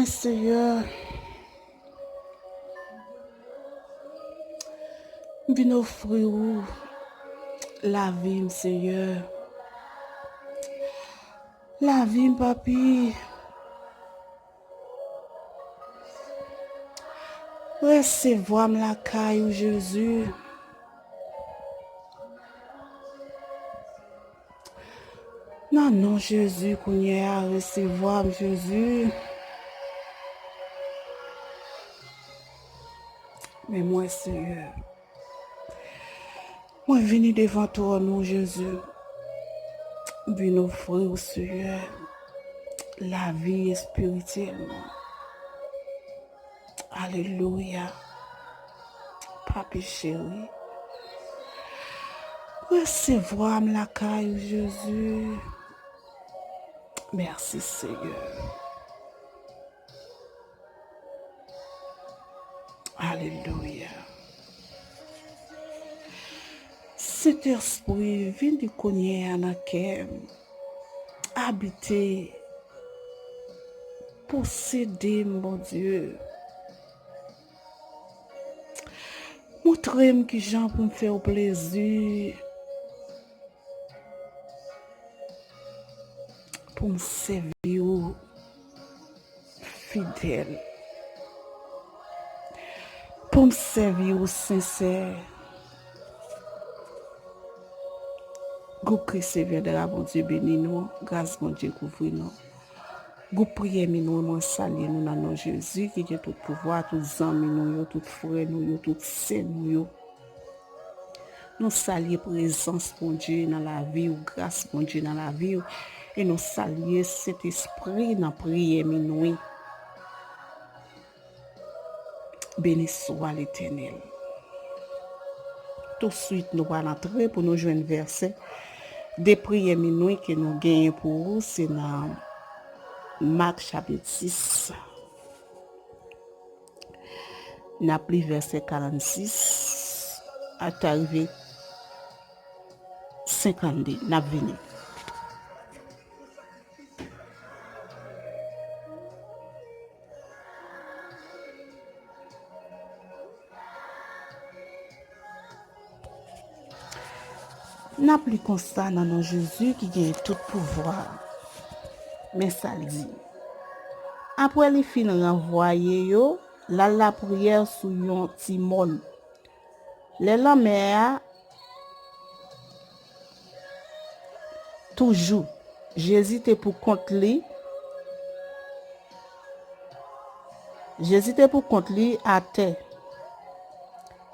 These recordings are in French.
Moi, Seigneur, viens offrir la vie, Seigneur. La vie, papi. Recevoir la caille, Jésus. Non, Jésus, qu'on y a recevoir, Jésus. Mais moi, Seigneur, moi, venir devant toi, nous, Jésus. Viens offrir au Seigneur la vie spirituelle. Alléluia. Papi chéri. Recevoir la caille, Jésus. Merci, Seigneur. Alléluia. Cet esprit vient de connaître en cœur, habiter, posséder, mon Dieu. Montrez-moi que j'en pour me faire plaisir, pour me servir fidèle, pour me servir sincère. Go Christ de la bon Dieu béni nous, grâce bon Dieu couvre nous. Go prier nous, moi saluer nous dans nom Jésus qui a tout pouvoir, tout amis nous, tout frère nous, tout saint nous. Nous saluer présence bon Dieu dans la vie ou grâce bon Dieu dans la vie et nous saluer cet esprit dans prière nous. Béni soit l'Éternel. Tout de suite nous allons entrer pour nous joindre verset des prières minuit que nous gagnons pour vous, c'est dans Marc chapitre 6. Nous avons pris verset 46 à arrivé 52. Nous avons venu. N'a plus constat dans nos Jésus qui gagne tout pouvoir. Mais ça le dit. Après les fins renvoyer yo, la prière sous yon timon. Les lamères toujours j'hésitais pour compte li. J'hésitais pour compte li à terre.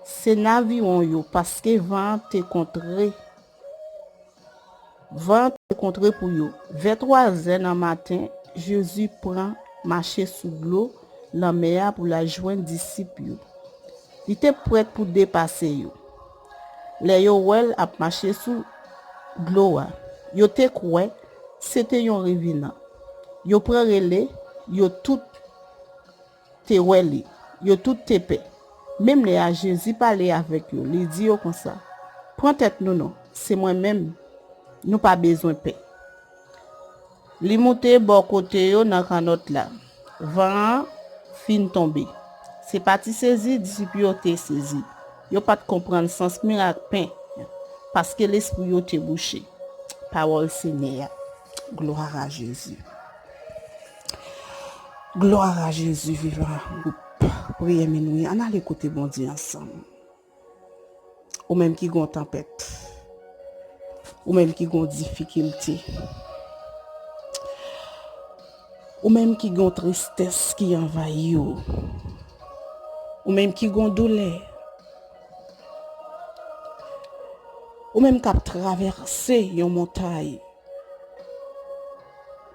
C'est navion yo parce que vent te contré. Vent contre pour yo. Vers 3h dans matin, Jésus prend marcher sous l'eau, la mer pour la joindre disciples. Il était prêt pour dépasser yo. Les yo wel a marché sous l'eau. Yo te croit c'était yon revenant. Yo prend relais, yo tout te weli, yo tout te paix. Même les à Jésus parlait avec yo, il dit yo comme ça. Prends tête nous non, c'est moi-même. Nous pas besoin de paix. Li monte bon côté yo dans canot là. Vent fin tomber. C'est parti saisi disciple yo te saisi. Yo pas de comprendre sens miracle pain parce que l'esprit yo te bouché. Parole Seigneur. Gloire à Jésus. Gloire à Jésus vivant. Priez minuit, on a l'écouter bon Dieu ensemble. Ou même qui gon tempête. Ou même qui gon difficulté. Ou même qui gon tristesse qui envahit ou. Ou même qui gon douleur. Ou même qui a traversé une montagne.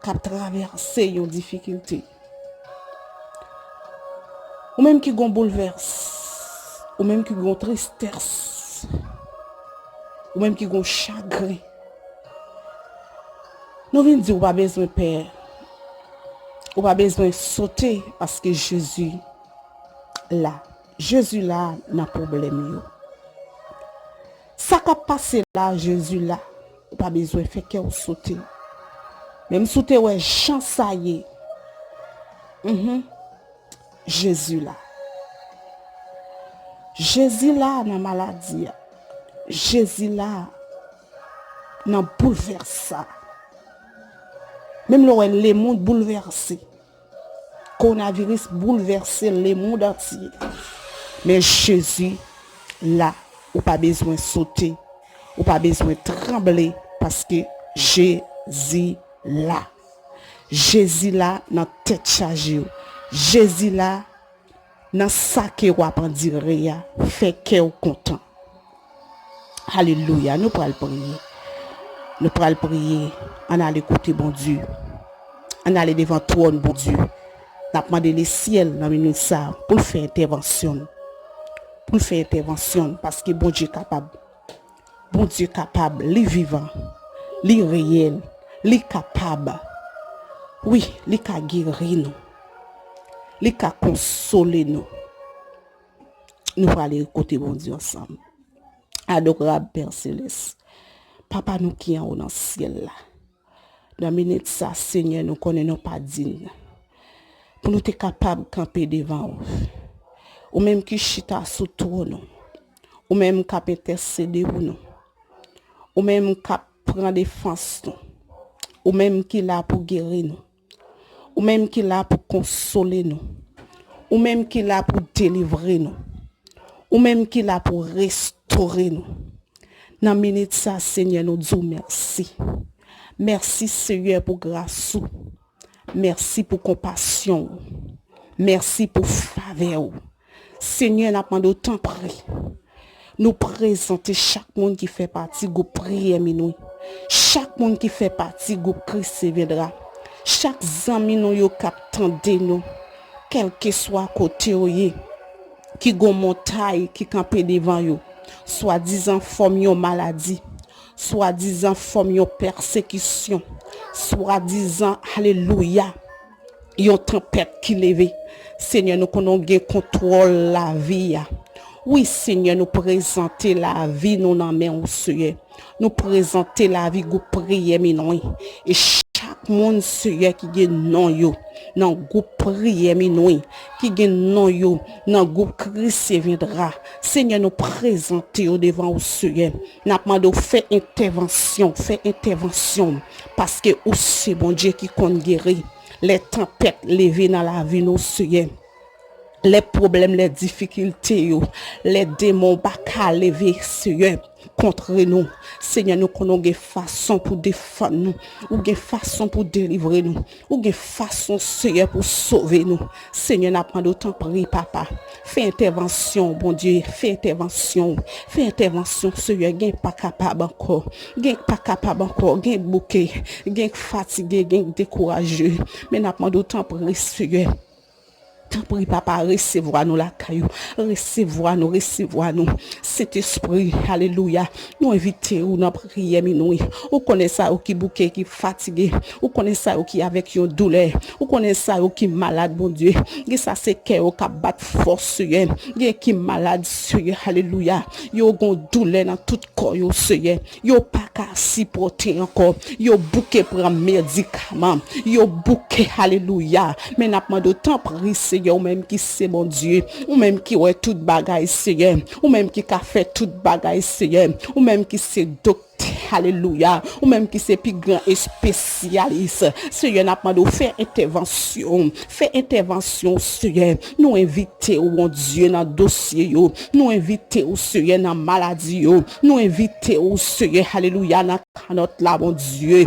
Qui a traversé une difficulté. Ou même qui gon bouleverse. Ou même qui gon tristesse. Ou même qui gon chagrin. Nous venons dire ou pas besoin de peur. Ou pas besoin de sauter parce que Jésus là. Jésus là n'a problème yo. Ça qui a passé là, Jésus là. Ou pas besoin de faire que sauter. Même sauter ouais chance ça y est. Jésus là. Jésus là dans maladie. Jésus là dans bouleverse. Même le monde bouleversé. Coronavirus bouleversé le monde entier. Mais Jésus là, ou pas besoin de sauter, ou pas besoin de trembler parce que Jésus là. Jésus là dans tête chargée. Jésus là dans ça que ou apprendre dire fait cœur content. Alléluia, nous pourrons prier. Nous pourrons prier, on a écouter bon Dieu. On a aller devant toi bon Dieu. N'a demandé les ciels dans minute ça pour faire intervention. Pour faire intervention parce que bon Dieu capable. Bon Dieu capable, li vivant, li réel, li capable. Oui, li ka guérir nous. Li ka consoler nous. Nous allons aller côté bon Dieu ensemble. Adorable Père Céleste. Papa nous qui en haut dans le ciel là. Dans minute ça, Seigneur, nous connaissons pas digne. Pour nous être capable de camper devant vous. Ou même qui chita sous trône. Ou même qui intercéder pour nous. Ou même qui prend défense nous. Ou même qui là pour guérir nous. Ou même qui là pour consoler nous. Ou même qui là pour délivrer nous. Ou même qui là pour restaurer nous. Dans minute ça, Seigneur, nous disons merci. Merci, Seigneur, pour grâce. Merci pour compassion. Merci pour faveur. Seigneur, nous avons autant prié. Nous présenter chaque monde qui fait partie du groupe prière minuit. Chaque monde qui fait partie du groupe Christ viendra. Chaque ami nous yo captande nous. Quel que soit côté qui gon montagne qui camper devant yo. Soi-disant forme yo maladie. Soi-disant forme yo persécution. Soi-disant alléluia. Yon tempête qui lève. Seigneur, nous connaissons contrôle la vie. Oui, Seigneur, nous présenter la vie, nous n'en main au Seigneur. Nous présenter la vie, nous prier, minoi. Et chaque monde, Seigneur, qui gagne non yo, dans groupe prier, minoi, qui gagne non yo, dans groupe Christ viendra. Seigneur, nous présenter au devant au Seigneur. Nous demandons faire intervention, parce que c'est bon Dieu qui compte guérir. Les tempêtes levées dans la vie, nous, Seigneur. Les problèmes, les difficultés, les démons, baka lever, Seigneur, contre nous. Seigneur, nous connaissons des façons pour défendre nous, ou des façons pour délivrer nous, ou des façons, Seigneur, pour sauver nous. Seigneur, n'a pas d'autant prier, papa. Fais intervention, bon Dieu, fais intervention, Seigneur, gain pas capable encore, gain bouquet, gain fatigué, gain découragé, mais n'a pas d'autant prier, Seigneur. Tant pis, papa, recevoir nous la caillou, recevoir nous, cet esprit, alléluia, nous inviter ou dans prière minuit, ou connaît ça ou qui bouquet, qui fatigué, ou connaît ça ou qui avec une douleur, ou connaît ça ou qui malade, bon Dieu, et ça c'est cœur qui bat force, et qui malade, Seigneur, alléluia, yo gon douleur dans tout corps, Seigneur, yo pas qu'à supporter encore, yo bouquet pour un médicament, yo bouquet, alléluia, mais n'a pas de temps pris, Seigneur, ou même qui c'est mon Dieu, ou même qui ouais toute bagaille, Seigneur, ou même qui a fait toute bagaille, Seigneur, ou même qui c'est docteur, alléluia, ou même qui c'est plus grand et spécialiste, Seigneur, n'a pas de faire intervention, Seigneur, nous inviter au mon Dieu dans dossier, nous inviter au Seigneur dans maladie, nous inviter au Seigneur, alléluia, dans canotte là, mon Dieu.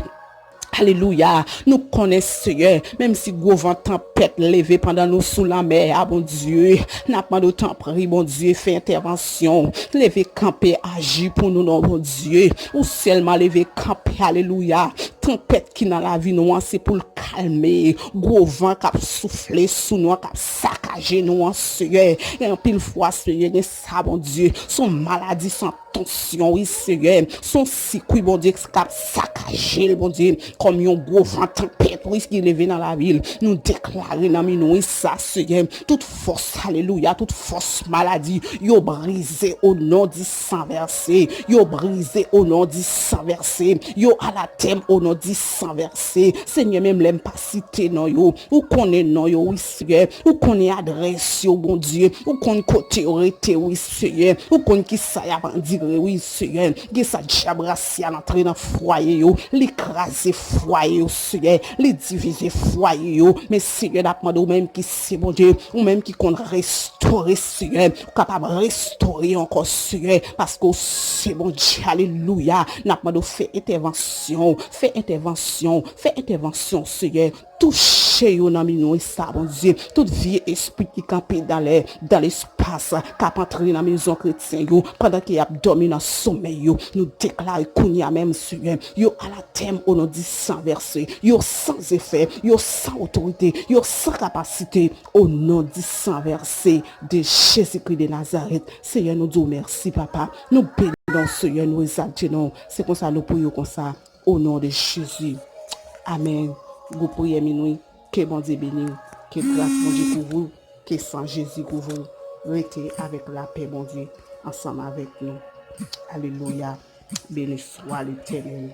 Alléluia, nous connaissons Seigneur, même si gros vent tempête levé pendant nous sous la mer, ah bon Dieu, n'a pas de temps pris, bon Dieu, fait intervention, lever camper, agir pour nous, non, bon Dieu, ou seulement lever camper, alléluia, tempête qui dans la vie nous, c'est pour le calmer, gros vent qui a soufflé sous nous, qui a saccagé nous, Seigneur, et en pile fois, Seigneur, ça, bon Dieu, son maladie, son tension, oui, Seigneur. Son circuit, bon Dieu, cap saccagé, bon Dieu, comme un gros vent tempête, oui, qui est levé dans la ville. Nous déclarons dans nous, oui, ça, Seigneur. Toute force, alléluia, toute force maladie, yo brisé au nom du sang versé. Yo brisé au nom du sang versé. Yo à la thème au nom du sang versé. Seigneur, même l'aime pas citer, non, yo. Ou connaît, non, yo, oui, Seigneur. Ou connaît adresse, yo, bon Dieu. Ou connaît côté, oui, Seigneur. Ou connaît qui ça y a dire, oui, Seigneur. Qui ça diabrasia l'entrée dans foyer, yo. L'écraser foyer, yo, Seigneur. Les diviser foyer, yo. Mais Seigneur, d'après ou même qui c'est, bon Dieu. Ou même qui compte restaurer, Seigneur. Capable de restaurer encore, Seigneur. Parce que c'est bon Dieu, alléluia. N'a pas de fait intervention, Seigneur. Touchez yo nan minou ça, bon Dieu. Toute vie esprit qui campé dans l'espace, qui a entré dans la maison chrétienne, yo, pendant qu'il a dormi dans sommeil, yo, nous déclarons qu'on y a même Seigneur, yo à la thème au nom du sang versé, yo sans effet, yo sans autorité, yo sans capacité, au nom du sang versé de Jésus-Christ de Nazareth. Seigneur, nous disons merci, papa. Nous bénissons, Seigneur, nous exaltons. C'est comme ça, nous prions comme ça, au nom de Jésus. Amen. Vous priez minuit, que bon Dieu bénisse, que grâce bon Dieu pour vous, que sans Jésus pour vous, restez avec la paix bon Dieu, ensemble avec nous. Alléluia. Béni soit l'Éternel.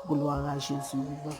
Gloire à Jésus vivant.